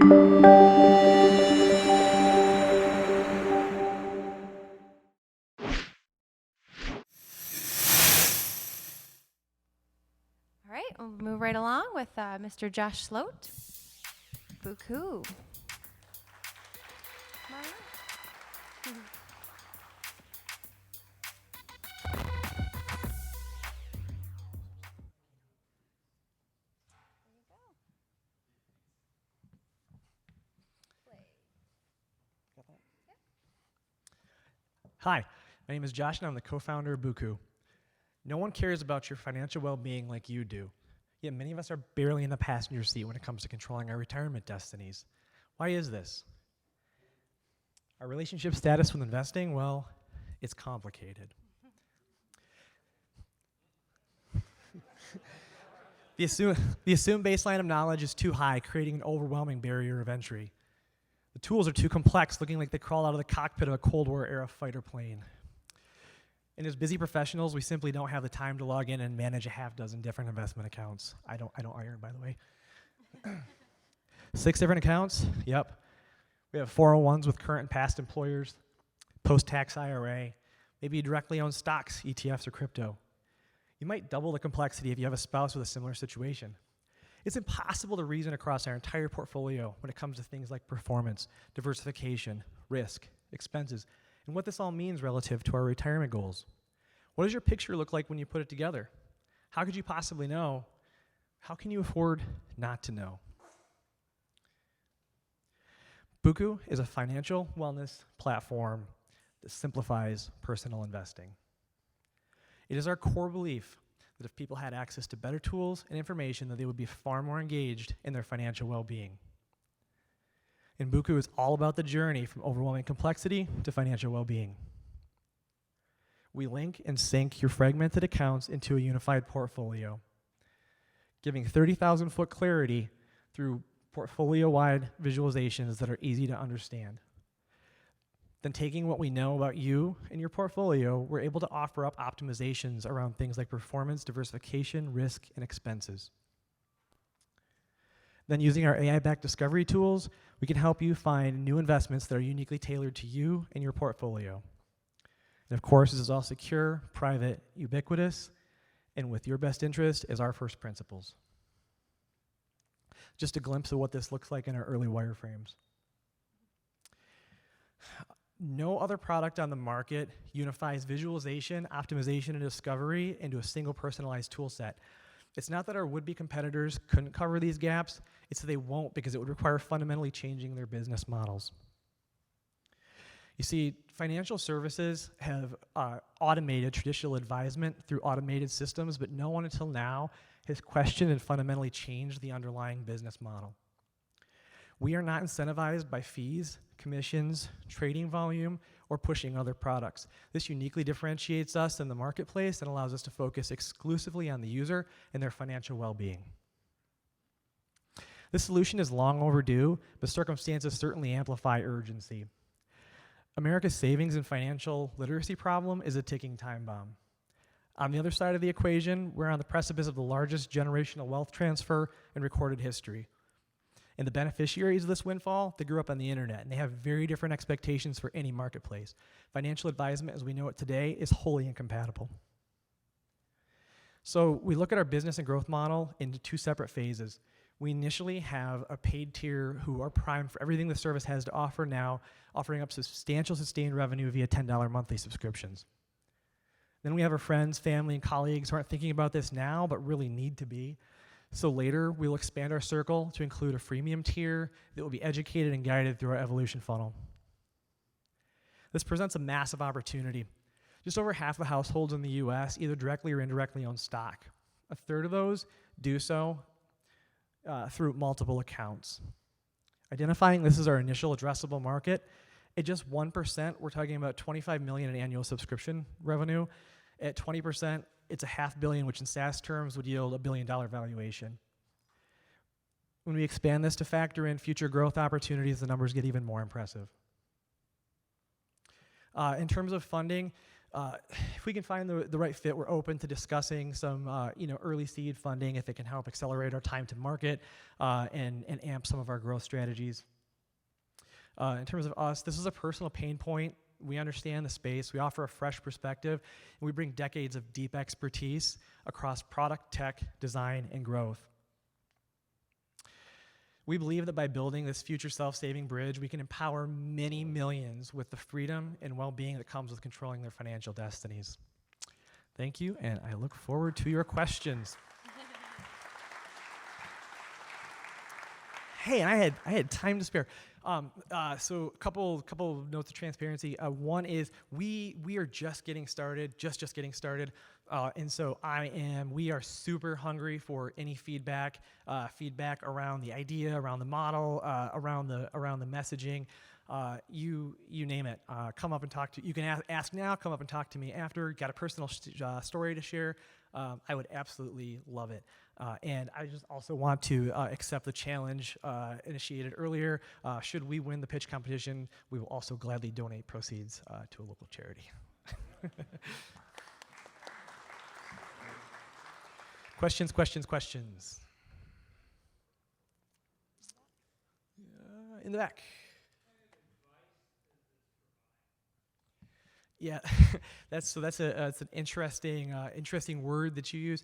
All right, we'll move right along with Mr. Josh Sloat. Bookoo. Hi, my name is Josh and I'm the co-founder of Bookoo. No one cares about your financial well-being like you do, yet many of us are barely in the passenger seat when it comes to controlling our retirement destinies. Why is this? Our relationship status with investing, well, it's complicated. The assumed baseline of knowledge is too high, creating an overwhelming barrier of entry. The tools are too complex, looking like they crawl out of the cockpit of a Cold War-era fighter plane. And as busy professionals, we simply don't have the time to log in and manage a half dozen different investment accounts. I don't iron, by the way. 6 different accounts? Yep. We have 401s with current and past employers, post-tax IRA, maybe you directly own stocks, ETFs, or crypto. You might double the complexity if you have a spouse with a similar situation. It's impossible to reason across our entire portfolio when it comes to things like performance, diversification, risk, expenses, and what this all means relative to our retirement goals. What does your picture look like when you put it together? How could you possibly know? How can you afford not to know? Bookoo is a financial wellness platform that simplifies personal investing. It is our core belief that if people had access to better tools and information, that they would be far more engaged in their financial well-being. And Bookoo is all about the journey from overwhelming complexity to financial well-being. We link and sync your fragmented accounts into a unified portfolio, giving 30,000-foot clarity through portfolio-wide visualizations that are easy to understand. Then taking what we know about you and your portfolio, we're able to offer up optimizations around things like performance, diversification, risk, and expenses. Then using our AI-backed discovery tools, we can help you find new investments that are uniquely tailored to you and your portfolio. And of course, this is all secure, private, ubiquitous, and with your best interest as our first principles. Just a glimpse of what this looks like in our early wireframes. No other product on the market unifies visualization, optimization, and discovery into a single personalized tool set. It's not that our would-be competitors couldn't cover these gaps, it's that they won't because it would require fundamentally changing their business models. You see, financial services have automated traditional advisement through automated systems, but no one until now has questioned and fundamentally changed the underlying business model. We are not incentivized by fees, commissions, trading volume, or pushing other products. This uniquely differentiates us in the marketplace and allows us to focus exclusively on the user and their financial well-being. This solution is long overdue, but circumstances certainly amplify urgency. America's savings and financial literacy problem is a ticking time bomb. On the other side of the equation, we're on the precipice of the largest generational wealth transfer in recorded history. And the beneficiaries of this windfall, they grew up on the internet, and they have very different expectations for any marketplace. Financial advisement, as we know it today, is wholly incompatible. So we look at our business and growth model into 2 separate phases. We initially have a paid tier who are primed for everything the service has to offer now, offering up substantial sustained revenue via $10 monthly subscriptions. Then we have our friends, family, and colleagues who aren't thinking about this now, but really need to be. So later, we'll expand our circle to include a freemium tier that will be educated and guided through our evolution funnel. This presents a massive opportunity. Just over half the households in the US either directly or indirectly own stock. A third of those do so through multiple accounts. Identifying this as our initial addressable market, at just 1%, we're talking about $25 million in annual subscription revenue. At 20%, it's $500 million, which in SaaS terms would yield a $1 billion valuation. When we expand this to factor in future growth opportunities, the numbers get even more impressive. In terms of funding, if we can find the right fit, we're open to discussing some early seed funding if it can help accelerate our time to market and amp some of our growth strategies. In terms of us, this is a personal pain point. We understand the space. We offer a fresh perspective, and we bring decades of deep expertise across product, tech, design, and growth. We believe that by building this future self-saving bridge, we can empower many millions with the freedom and well-being that comes with controlling their financial destinies. Thank you, and I look forward to your questions. Hey, and I had time to spare. So a couple of notes of transparency. One is we are just getting started, just getting started, and so we are super hungry for any feedback around the idea, around the model, around the messaging. You name it. Come up and talk to. You can ask now. Come up and talk to me after. Got a personal story to share? I would absolutely love it. And I just also want to accept the challenge initiated earlier. Should we win the pitch competition, we will also gladly donate proceeds to a local charity. Questions? In the back. Yeah, that's an interesting word that you use.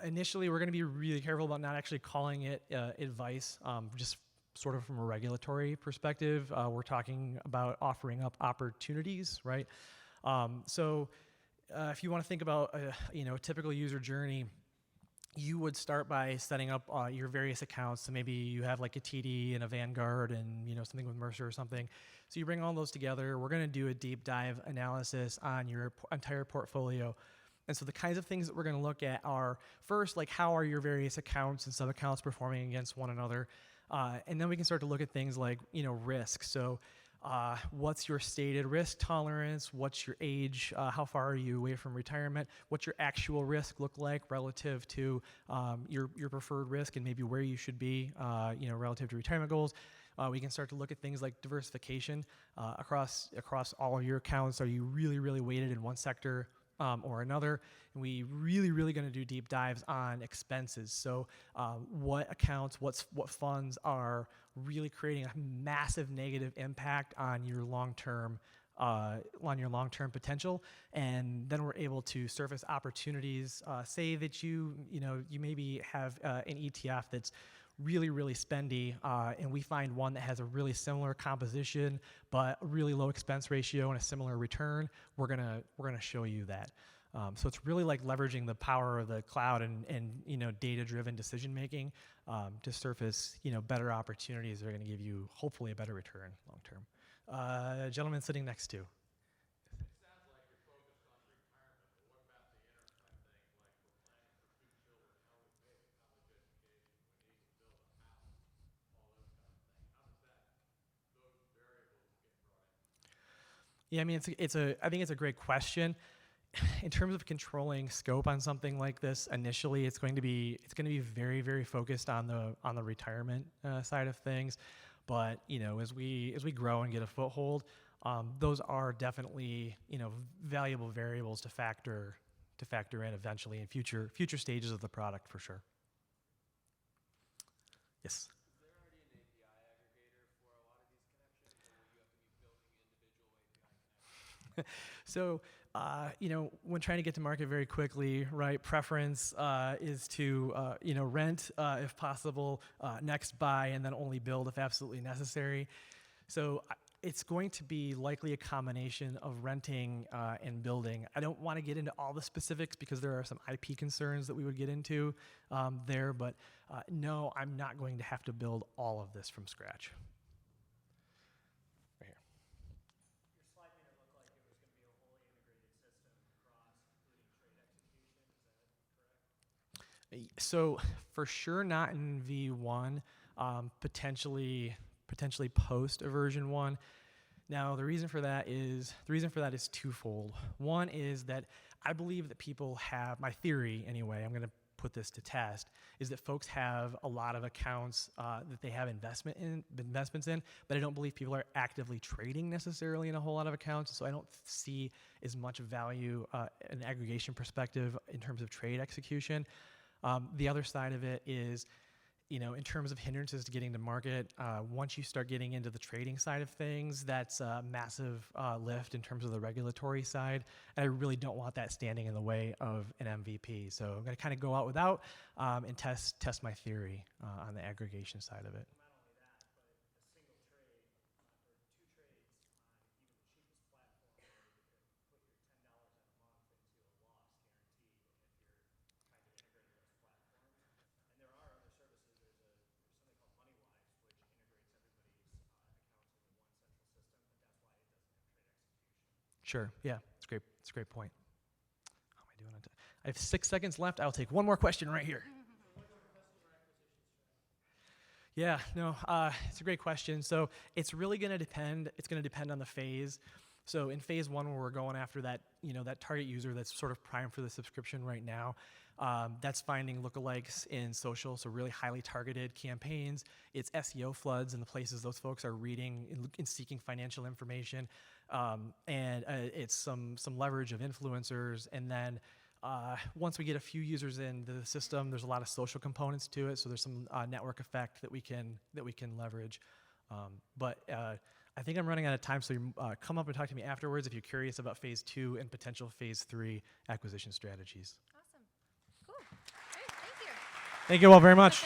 Initially, we're going to be really careful about not actually calling it advice, just sort of from a regulatory perspective. We're talking about offering up opportunities, right? So if you want to think about a typical user journey, you would start by setting up your various accounts. So maybe you have like a TD and a Vanguard and something with Mercer or something. So you bring all those together. We're going to do a deep dive analysis on your entire portfolio. And so the kinds of things that we're going to look at are first, like how are your various accounts and sub-accounts performing against one another? And then we can start to look at things like risk. So what's your stated risk tolerance? What's your age? How far are you away from retirement? What's your actual risk look like relative to your preferred risk and maybe where you should be relative to retirement goals? We can start to look at things like diversification across all of your accounts. Are you really, really weighted in one sector or another? And we really going to do deep dives on expenses. So what accounts, what funds are really creating a massive negative impact on your long-term potential, and then we're able to surface opportunities. Say that you maybe have an ETF that's really spendy, and we find one that has a really similar composition but a really low expense ratio and a similar return. We're gonna show you that. So it's really like leveraging the power of the cloud and data-driven decision making to surface better opportunities that are going to give you hopefully a better return long term. Gentleman sitting next to. Yeah, I mean, I think it's a great question. In terms of controlling scope on something like this, initially it's going to be very focused on the retirement side of things. But as we grow and get a foothold, those are definitely valuable variables to factor in eventually in future stages of the product for sure. Yes. So, when trying to get to market very quickly, right, preference is to, rent if possible, next buy, and then only build if absolutely necessary. So it's going to be likely a combination of renting and building. I don't want to get into all the specifics because there are some IP concerns that we would get into there, but no, I'm not going to have to build all of this from scratch. So for sure not in V1, potentially post a version 1. Now the reason for that is twofold. One is that I believe that people have, my theory anyway, I'm going to put this to test is that folks have a lot of accounts that they have investments in, but I don't believe people are actively trading necessarily in a whole lot of accounts. So I don't see as much value an aggregation perspective in terms of trade execution. The other side of it is, in terms of hindrances to getting to market, once you start getting into the trading side of things, that's a massive lift in terms of the regulatory side. And I really don't want that standing in the way of an MVP. So I'm going to kind of go out without and test my theory on the aggregation side of it. Sure. Yeah, it's great. It's a great point. How am I doing on time? I have 6 seconds left. I'll take one more question right here. Yeah, no, it's a great question. So it's really going to depend. It's going to depend on the phase. So in phase one, where we're going after that, that target user that's sort of primed for the subscription right now, that's finding lookalikes in social, so really highly targeted campaigns. It's SEO floods in the places those folks are reading and seeking financial information, and it's some leverage of influencers, and then once we get a few users into the system, there's a lot of social components to it. So there's some network effect that we can leverage. But I think I'm running out of time. So come up and talk to me afterwards if you're curious about phase 2 and potential phase 3 acquisition strategies. Awesome. Cool. Great. Thank you. Thank you all very much.